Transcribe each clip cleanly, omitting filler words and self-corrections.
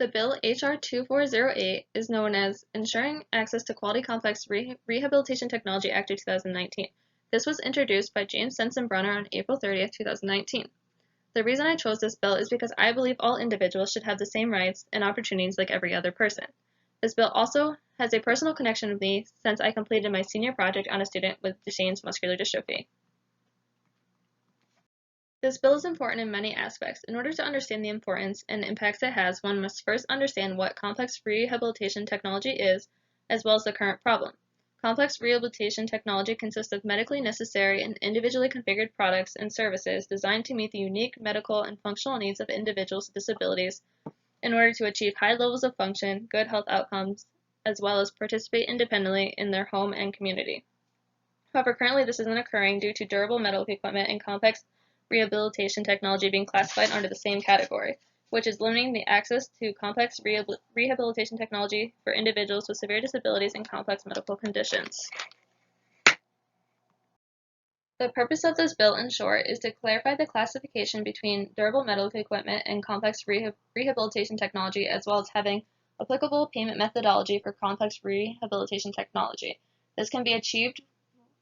The bill H.R. 2408 is known as Ensuring Access to Quality Complex Rehabilitation Technology Act of 2019. This was introduced by James Sensenbrenner on April 30th, 2019. The reason I chose this bill is because I believe all individuals should have the same rights and opportunities like every other person. This bill also has a personal connection with me since I completed my senior project on a student with Duchenne's muscular dystrophy. This bill is important in many aspects. In order to understand the importance and impacts it has, one must first understand what complex rehabilitation technology is, as well as the current problem. Complex rehabilitation technology consists of medically necessary and individually configured products and services designed to meet the unique medical and functional needs of individuals with disabilities in order to achieve high levels of function, good health outcomes, as well as participate independently in their home and community. However, currently this isn't occurring due to durable medical equipment and complex rehabilitation technology being classified under the same category, which is limiting the access to complex rehabilitation technology for individuals with severe disabilities and complex medical conditions. The purpose of this bill, in short, is to clarify the classification between durable medical equipment and complex rehabilitation technology, as well as having applicable payment methodology for complex rehabilitation technology. This can be achieved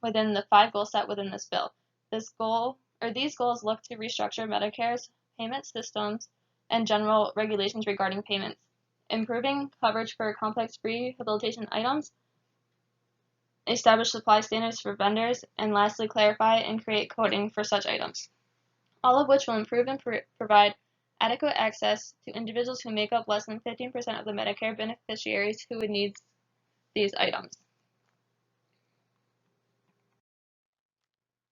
within the 5 goals set within this bill. These goals look to restructure Medicare's payment systems and general regulations regarding payments, improving coverage for complex rehabilitation items, establish supply standards for vendors, and lastly, clarify and create coding for such items, all of which will improve and provide adequate access to individuals who make up less than 15% of the Medicare beneficiaries who would need these items.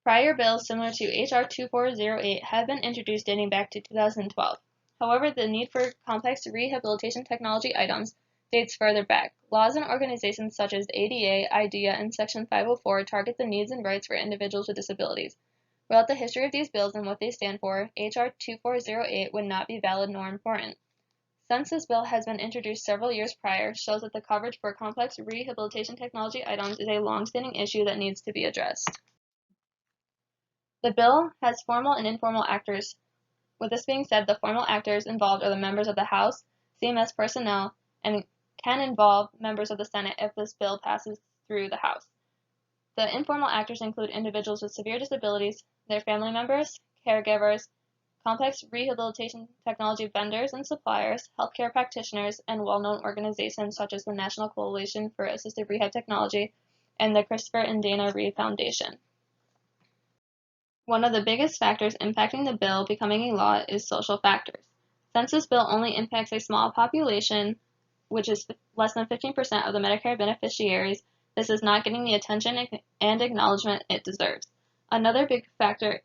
Prior bills similar to H.R. 2408 have been introduced dating back to 2012. However, the need for complex rehabilitation technology items dates further back. Laws and organizations such as ADA, IDEA, and Section 504 target the needs and rights for individuals with disabilities. Without the history of these bills and what they stand for, H.R. 2408 would not be valid nor important. Since this bill has been introduced several years prior, shows that the coverage for complex rehabilitation technology items is a long-standing issue that needs to be addressed. The bill has formal and informal actors. With this being said, the formal actors involved are the members of the House, CMS personnel, and can involve members of the Senate if this bill passes through the House. The informal actors include individuals with severe disabilities, their family members, caregivers, complex rehabilitation technology vendors and suppliers, healthcare practitioners, and well-known organizations such as the National Coalition for Assistive Rehab Technology and the Christopher and Dana Reeve Foundation. One of the biggest factors impacting the bill becoming a law is social factors. Since this bill only impacts a small population, which is less than 15% of the Medicare beneficiaries, this is not getting the attention and acknowledgement it deserves. Another big factor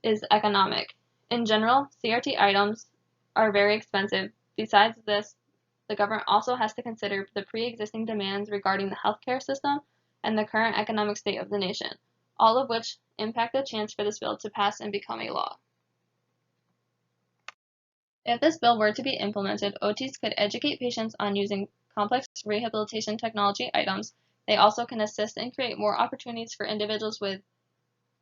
is economic. In general, CRT items are very expensive. Besides this, the government also has to consider the pre-existing demands regarding the healthcare system and the current economic state of the nation, all of which impact the chance for this bill to pass and become a law. If this bill were to be implemented, OTs could educate patients on using complex rehabilitation technology items. They also can assist and create more opportunities for individuals with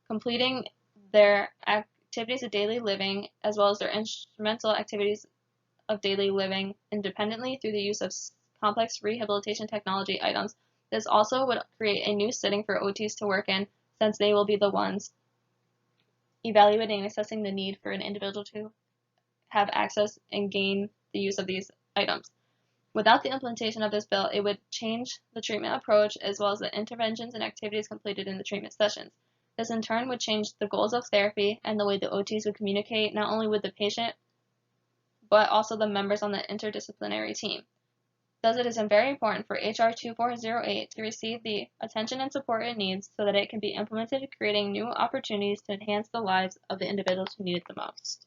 completing their activities of daily living, as well as their instrumental activities of daily living independently through the use of complex rehabilitation technology items. This also would create a new setting for OTs to work in, since they will be the ones evaluating and assessing the need for an individual to have access and gain the use of these items. Without the implementation of this bill, it would change the treatment approach as well as the interventions and activities completed in the treatment sessions. This in turn would change the goals of therapy and the way the OTs would communicate not only with the patient, but also the members on the interdisciplinary team. Thus, it is very important for H.R. 2408 to receive the attention and support it needs so that it can be implemented, creating new opportunities to enhance the lives of the individuals who need it the most.